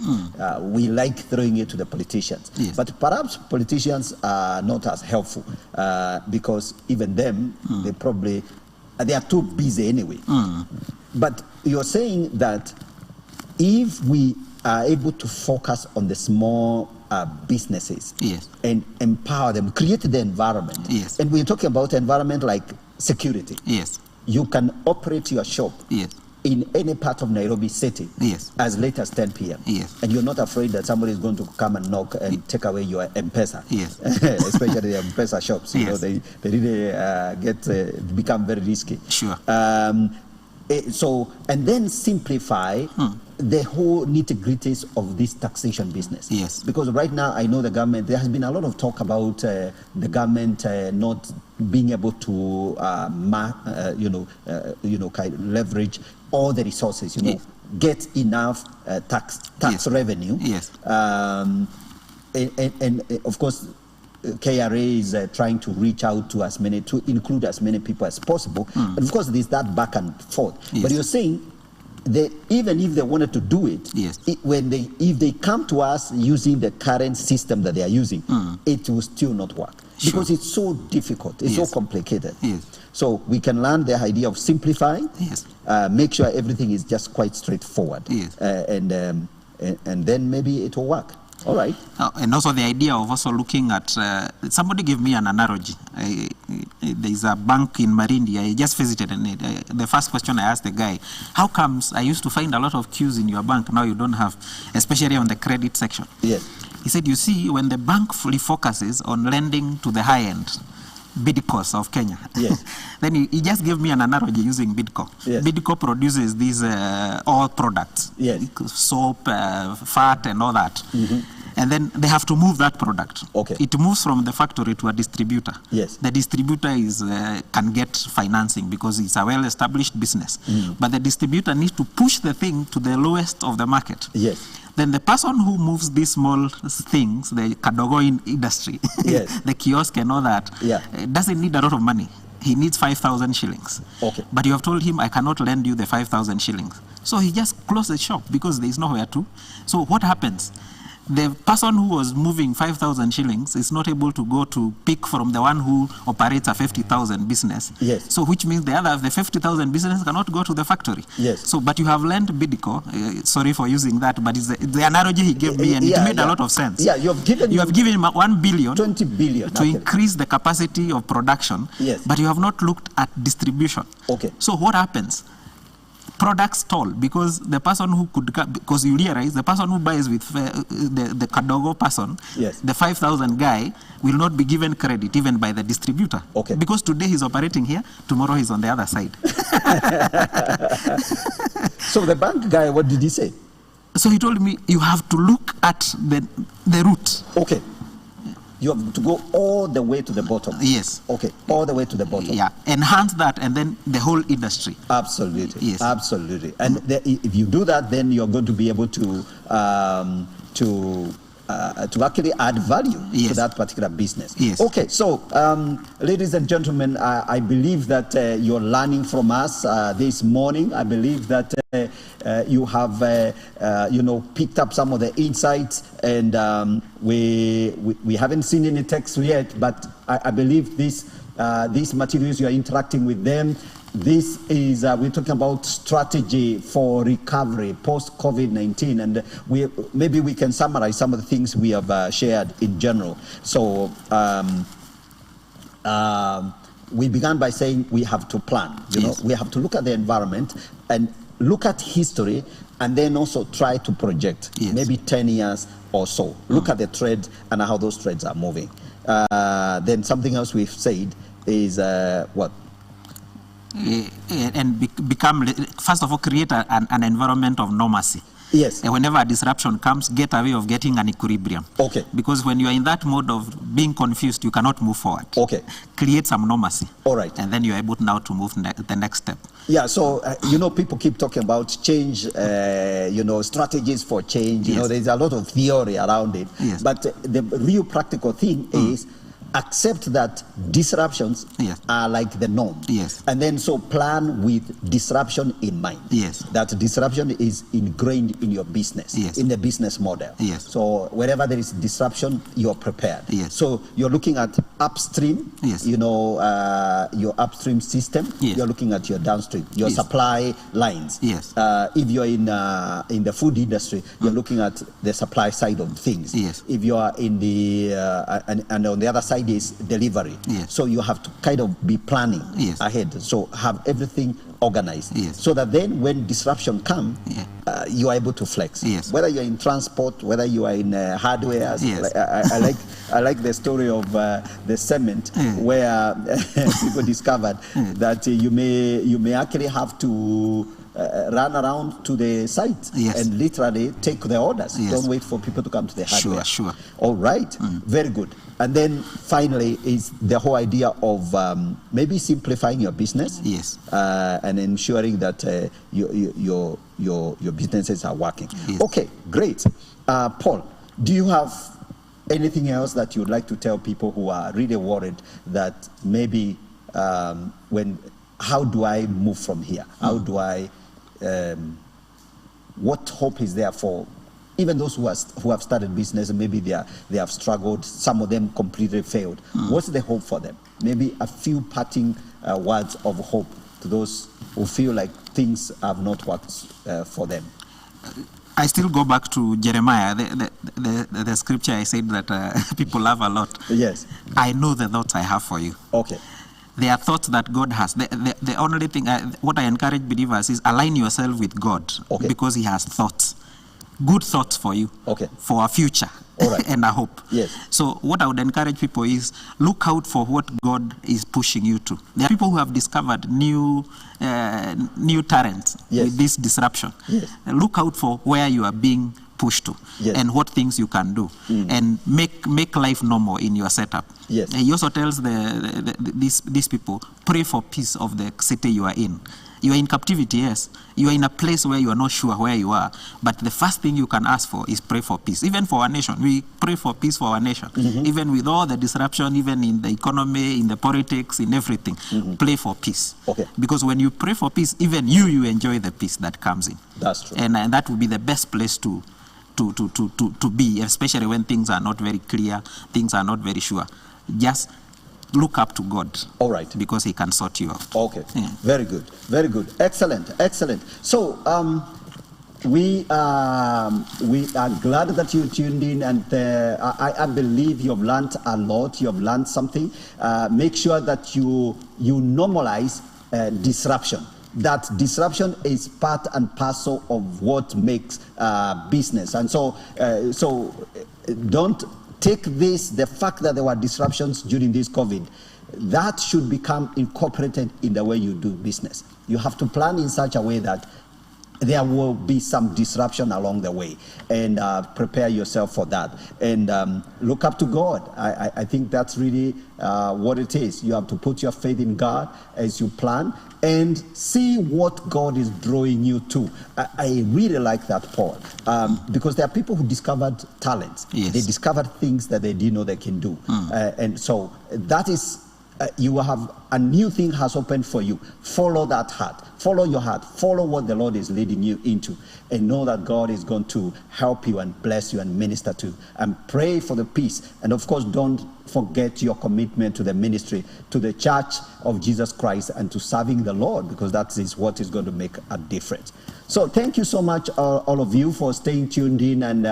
We like throwing it to the politicians. But perhaps politicians are not as helpful because even them, they are too busy anyway. But you're saying that if we are able to focus on the small businesses and empower them, create the environment, and we're talking about environment like security. You can operate your shop in any part of Nairobi city as late as 10 p.m. And you're not afraid that somebody is going to come and knock and take away your M-Pesa. Especially the M-Pesa shops. They really become very risky. And then simplify the whole nitty-gritties of this taxation business. Because right now, I know there has been a lot of talk about the government not being able to, leverage all the resources, get enough tax revenue. And of course, KRA is trying to reach out to include as many people as possible. But of course, there's that back and forth. But you're saying even if they wanted to do it, Yes. If they come to us using the current system that they are using, it will still not work. Sure. Because it's so difficult, it's Yes. so complicated. Yes. So we can learn the idea of simplifying, Yes. make sure everything is just quite straightforward, Yes. and then maybe it will work. All right. And also the idea of also looking at, somebody give me an analogy. There's a bank in Marindi, I just visited, and the first question I asked the guy, how comes I used to find a lot of queues in your bank, now you don't have, especially on the credit section? Yes. He said, you see, when the bank fully focuses on lending to the high end, Bidco of Kenya. Yes. Then he just gave me an analogy using Bidco. Yes. Bidco produces these all products, Yes. soap, fat, and all that. And then they have to move that product. Okay. It moves from the factory to a distributor. Yes. The distributor is can get financing because it's a well-established business. But the distributor needs to push the thing to the lowest of the market. Yes. Then the person who moves these small things, the kadogo industry, Yes. the kiosk and all that, Yeah. doesn't need a lot of money. He needs 5,000 shillings. Okay. But you have told him, I cannot lend you the 5,000 shillings. So he just closed the shop because there is nowhere to. So what happens? The person who was moving 5,000 shillings is not able to go to pick from the one who operates a 50,000 business. Yes. So which means the 50,000 business cannot go to the factory. Yes. So, but you have lent Bidco, sorry for using that, but it's the analogy he gave me, and it made a lot of sense. Yeah, you have given him 1 billion 20 billion to increase the capacity of production. Yes. But you have not looked at distribution. Okay. So what happens? Products stall because the person who because you realize the person who buys with the kadogo person, Yes. the 5,000 guy will not be given credit even by the distributor. Okay. Because today he's operating here, tomorrow he's on the other side. So the bank guy, what did he say? So he told me, you have to look at the root. Okay. You have to go all the way to the bottom. Yes. Okay, all the way to the bottom. Yeah, enhance that and then the whole industry. Absolutely. Yes. Absolutely. And if you do that, then you're going to be able to actually add value to that particular business. Yes. Okay, so ladies and gentlemen, I believe that you're learning from us this morning. I believe that you have picked up some of the insights, and we haven't seen any text yet, but I believe these materials, you are interacting with them. This is, we're talking about strategy for recovery post-COVID-19, and maybe we can summarize some of the things we have shared in general. So we began by saying we have to plan. We have to look at the environment and look at history, and then also try to project maybe 10 years or so. Look at the trend and how those trends are moving. Then something else we've said is what? And become, first of all, create an environment of normalcy. Yes. And whenever a disruption comes, get a way of getting an equilibrium. Okay. Because when you are in that mode of being confused, you cannot move forward. Okay. Create some normalcy. All right. And then you are able now to move the next step. Yeah, so, people keep talking about change, strategies for change. Yes. There's a lot of theory around it. Yes. But the real practical thing is accept that disruptions are like the norm. Yes. And then so plan with disruption in mind. Yes. That disruption is ingrained in your business, Yes. in the business model. Yes. So wherever there is disruption, you're prepared. Yes. So you're looking at upstream, Yes. your upstream system. Yes. You're looking at your downstream, your Yes. supply lines. Yes. If you're in the food industry, you're looking at the supply side of things. Yes. If you are in the and on the other side is delivery. Yes. So you have to kind of be planning Yes. ahead. So have everything organized. Yes. So that then when disruption comes, you are able to flex. Yes. Whether you're in transport, whether you are in hardware. Yes. I like the story of the cement where people discovered that you may actually have to run around to the site and literally take the orders. Yes. Don't wait for people to come to the hardware. Sure. All right, very good. And then finally is the whole idea of maybe simplifying your business. Yes. And ensuring that your businesses are working. Yes. Okay, great. Paul, do you have anything else that you'd like to tell people who are really worried that maybe how do I move from here? How do I what hope is there for even those who have started business and maybe they have struggled, some of them completely failed. What's the hope for them? Maybe a few parting words of hope to those who feel like things have not worked for them. I still go back to Jeremiah, the scripture I said that people love a lot. Yes. I know the thoughts I have for you. Okay. There are thoughts that God has. The only thing, what I encourage believers is align yourself with God, okay, because He has thoughts, good thoughts for you, okay, for a future, all right, and a hope. Yes. So what I would encourage people is look out for what God is pushing you to. There are people who have discovered new talents, yes, with this disruption. Yes. Look out for where you are being pushed to, yes, and what things you can do, and make life normal in your setup. Yes. He also tells these people, pray for peace of the city you are in. You are in captivity, yes. You are in a place where you are not sure where you are. But the first thing you can ask for is pray for peace. Even for our nation. We pray for peace for our nation. Even with all the disruption, even in the economy, in the politics, in everything. Pray for peace. Okay. Because when you pray for peace, even you enjoy the peace that comes in. That's true. And that will be the best place to be, especially when things are not very clear, things are not very sure. Just look up to God. All right. Because He can sort you out. Okay. Yeah. Very good. Very good. Excellent. Excellent. So we are glad that you tuned in, and I believe you have learned a lot. You have learned something. Make sure that you normalize disruption. That disruption is part and parcel of what makes business. And so don't take the fact that there were disruptions during this COVID, that should become incorporated in the way you do business. You have to plan in such a way that there will be some disruption along the way, and prepare yourself for that, and look up to God. I think that's really what it is. You have to put your faith in God as you plan and see what God is drawing you to. I really like that, Paul, because there are people who discovered talents. Yes. They discovered things that they didn't know they can do, and so that is. You have a new thing has opened for you. Follow that heart. Follow your heart. Follow what the Lord is leading you into, and know that God is going to help you and bless you and minister to you. And pray for the peace. And of course, don't forget your commitment to the ministry, to the Church of Jesus Christ, and to serving the Lord, because that is what is going to make a difference. So thank you so much, all of you, for staying tuned in and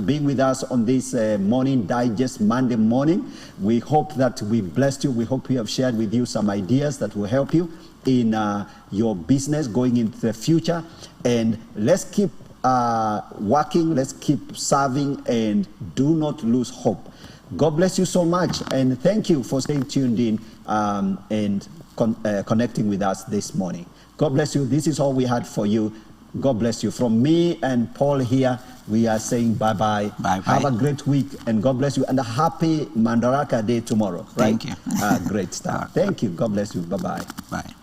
being with us on this Morning Digest Monday morning. We hope that we blessed you. We hope we have shared with you some ideas that will help you in your business going into the future. And let's keep working, let's keep serving, and do not lose hope. God bless you so much, and thank you for staying tuned in and connecting with us this morning. God bless you. This is all we had for you. God bless you. From me and Paul here, we are saying bye-bye. Bye-bye. Have a great week, and God bless you. And a happy Mandaraka Day tomorrow. Right? Thank you. Great stuff. Thank you. God bless you. Bye-bye. Bye.